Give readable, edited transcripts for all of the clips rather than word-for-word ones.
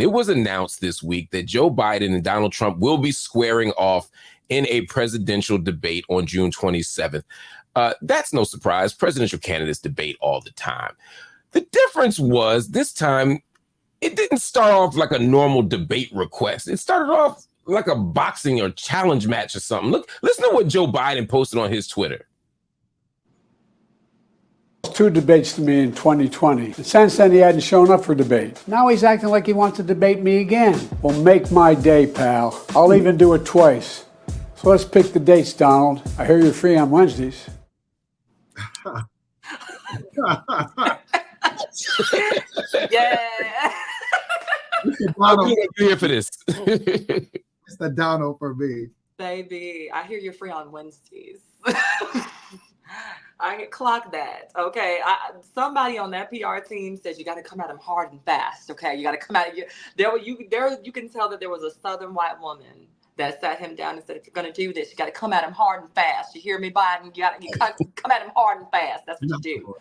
it was announced this week that Joe Biden and Donald Trump will be squaring off in a presidential debate on June 27th. That's no surprise. Presidential candidates debate all the time. The difference was this time, it didn't start off like a normal debate request. It started off like a boxing or challenge match or something. Look, listen to what Joe Biden posted on his Twitter. 2 debates to me in 2020. Since then, he hadn't shown up for debate. Now he's acting like he wants to debate me again. Well, make my day, pal. I'll even do it twice. So let's pick the dates, Donald. I hear you're free on Wednesdays. Yeah. I'm here for this. It's the Donald for me. Baby, I hear you're free on Wednesdays. I can clock that. Okay. Somebody on that PR team says you got to come at him hard and fast. Okay. You got to come at you. You can tell that there was a Southern white woman that sat him down and said, if you're going to do this, you got to come at him hard and fast. You hear me, Biden? You got to come at him hard and fast. That's what you do.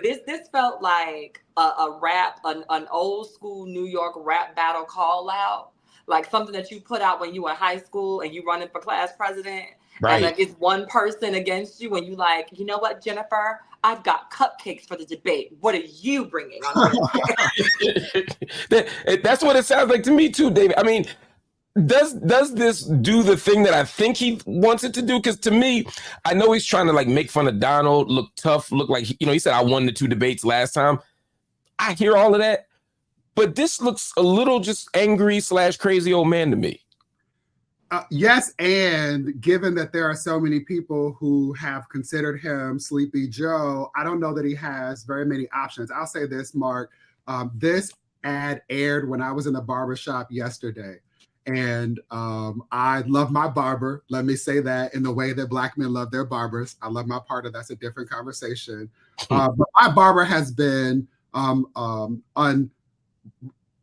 This felt like a rap, an old school New York rap battle call out, like something that you put out when you were in high school and you running for class president. Right. And like it's one person against you and you like, you know what, Jennifer, I've got cupcakes for the debate. What are you bringing on? That's what it sounds like to me too, David. I mean, does this do the thing that I think he wants it to do? Because to me, I know he's trying to like make fun of Donald, look tough, look like, he said I won the 2 debates last time. I hear all of that, but this looks a little just angry / crazy old man to me. Yes, and given that there are so many people who have considered him Sleepy Joe, I don't know that he has very many options. I'll say this, Mark. This ad aired when I was in the barbershop yesterday. And I love my barber. Let me say that in the way that Black men love their barbers. I love my partner. That's a different conversation. But my barber has been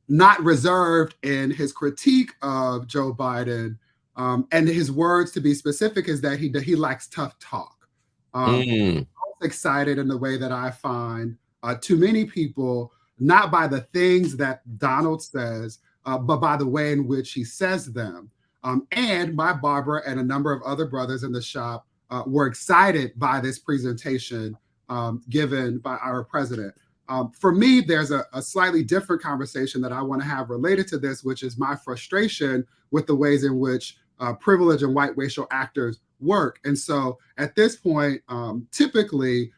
not reserved in his critique of Joe Biden. And his words, to be specific, is that he likes tough talk. I'm excited in the way that I find too many people, not by the things that Donald says, but by the way in which he says them. And my barber and a number of other brothers in the shop were excited by this presentation given by our president. For me, there's a slightly different conversation that I want to have related to this, which is my frustration with the ways in which privilege and white racial actors work. And so at this point, typically,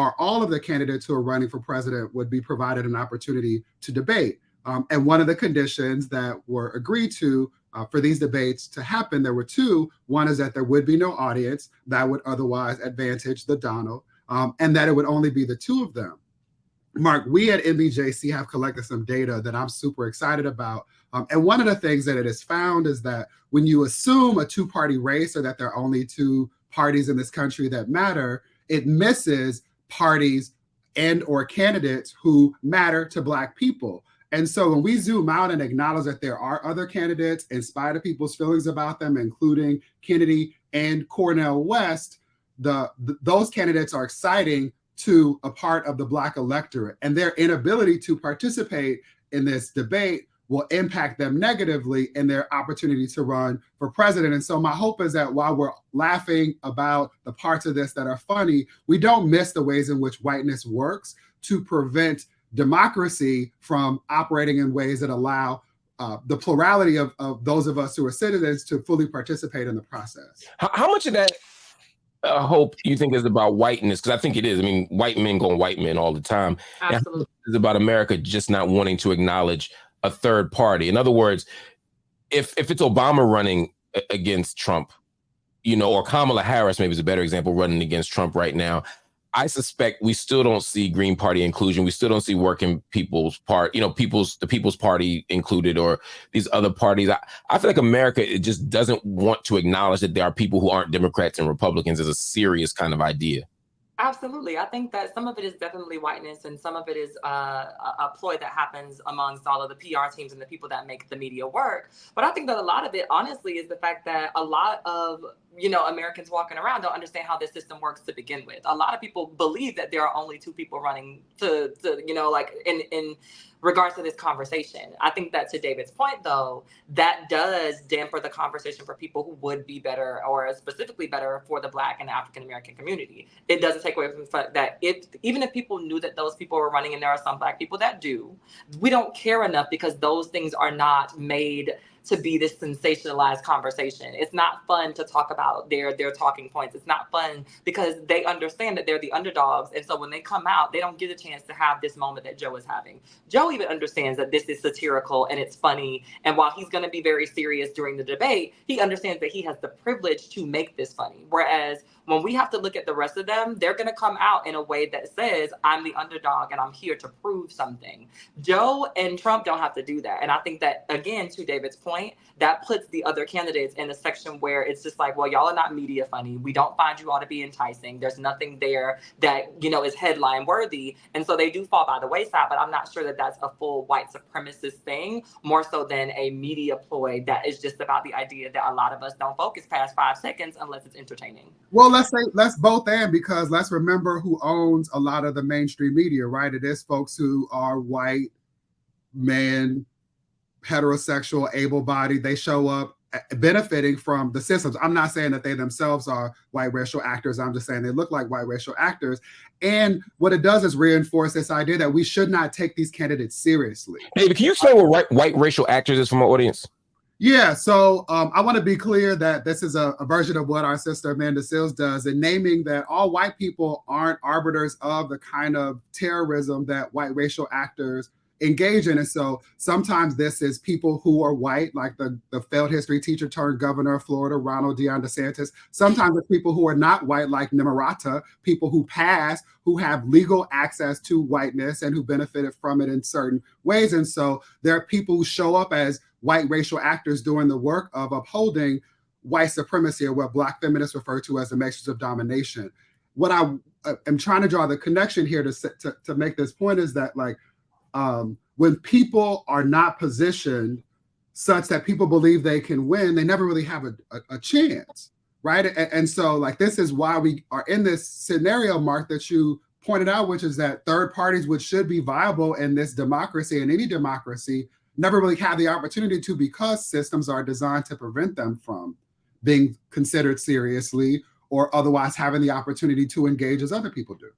all of the candidates who are running for president would be provided an opportunity to debate. And one of the conditions that were agreed to for these debates to happen, there were 2. One is that there would be no audience that would otherwise advantage the Donald, and that it would only be the 2 of them. Mark, we at NBJC have collected some data that I'm super excited about. And one of the things that it has found is that when you assume a 2-party race or that there are only 2 parties in this country that matter, it misses parties and or candidates who matter to Black people. And so when we zoom out and acknowledge that there are other candidates, in spite of people's feelings about them, including Kennedy and Cornel West, those candidates are exciting to a part of the Black electorate, and their inability to participate in this debate will impact them negatively in their opportunity to run for president. And so my hope is that while we're laughing about the parts of this that are funny, we don't miss the ways in which whiteness works to prevent democracy from operating in ways that allow the plurality of those of us who are citizens to fully participate in the process. How much of that hope you think is about whiteness? Because I think it is. I mean, white men going white men all the time. Absolutely. It's about America just not wanting to acknowledge a third party. In other words, if it's Obama running against Trump, or Kamala Harris maybe is a better example running against Trump right now, I suspect we still don't see Green Party inclusion. We still don't see working people's part, the People's Party included, or these other parties. I feel like America, it just doesn't want to acknowledge that there are people who aren't Democrats and Republicans as a serious kind of idea. Absolutely. I think that some of it is definitely whiteness and some of it is a ploy that happens amongst all of the PR teams and the people that make the media work. But I think that a lot of it, honestly, is the fact that a lot of Americans walking around don't understand how this system works to begin with. A lot of people believe that there are only two people running to like in regards to this conversation. I think that, to David's point, though, that does damper the conversation for people who would be better, or specifically better for the Black and African American community. It doesn't take away from the fact that even if people knew that those people were running, and there are some Black people that do, we don't care enough, because those things are not made to be this sensationalized conversation. It's not fun to talk about their talking points. It's not fun because they understand that they're the underdogs. And so when they come out, they don't get a chance to have this moment that Joe is having. Joe even understands that this is satirical and it's funny. And while he's going to be very serious during the debate, he understands that he has the privilege to make this funny. Whereas when we have to look at the rest of them, they're going to come out in a way that says, I'm the underdog and I'm here to prove something. Joe and Trump don't have to do that. And I think that, again, to David's point, that puts the other candidates in a section where it's just like, well, y'all are not media funny. We don't find you all to be enticing. There's nothing there that, is headline worthy. And so they do fall by the wayside, but I'm not sure that that's a full white supremacist thing, more so than a media ploy that is just about the idea that a lot of us don't focus past 5 seconds unless it's entertaining. Well, let's both end, because let's remember who owns a lot of the mainstream media, right? It is folks who are white men, heterosexual, able-bodied. They show up benefiting from the systems. I'm not saying that they themselves are white racial actors. I'm just saying they look like white racial actors. And what it does is reinforce this idea that we should not take these candidates seriously. David, can you explain what white racial actors is from our audience? Yeah, so I want to be clear that this is a version of what our sister Amanda Seales does in naming that all white people aren't arbiters of the kind of terrorism that white racial actors engage in. And so sometimes this is people who are white, like the failed history teacher turned governor of Florida, Ronald DeSantis. Sometimes it's people who are not white, like Nimarata, people who pass, who have legal access to whiteness and who benefited from it in certain ways. And so there are people who show up as white racial actors doing the work of upholding white supremacy, or what Black feminists refer to as the matrix of domination. What I am trying to draw the connection here to make this point is that, like, when people are not positioned such that people believe they can win, they never really have a chance, right? And so, like, this is why we are in this scenario, Marc, that you pointed out, which is that third parties, which should be viable in this democracy and any democracy, never really have the opportunity to, because systems are designed to prevent them from being considered seriously or otherwise having the opportunity to engage as other people do.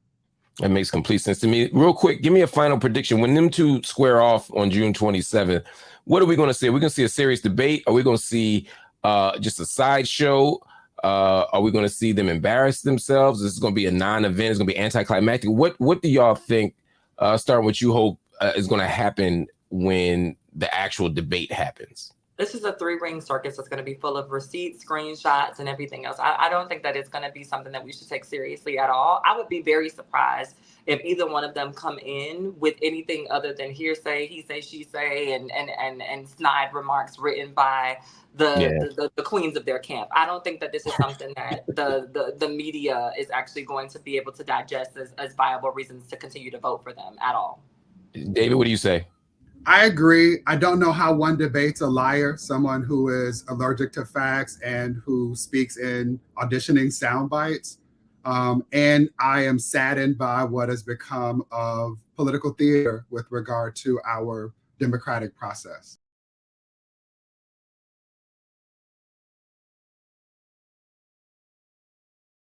That makes complete sense to me. Real quick, give me a final prediction. When them two square off on June 27th, what are we going to see? Are we going to see a serious debate? Are we going to see just a sideshow? Are we going to see them embarrass themselves? This is going to be a non-event. It's going to be anticlimactic. What do y'all think, starting with you, Hope, is going to happen when the actual debate happens? This is a 3-ring circus that's going to be full of receipts, screenshots, and everything else. I don't think that it's going to be something that we should take seriously at all. I would be very surprised if either one of them come in with anything other than hearsay, he say, she say, and snide remarks written by the queens of their camp. I don't think that this is something that the media is actually going to be able to digest as viable reasons to continue to vote for them at all. David, what do you say? I agree. I don't know how one debates a liar, someone who is allergic to facts and who speaks in auditioning sound bites. And I am saddened by what has become of political theater with regard to our democratic process.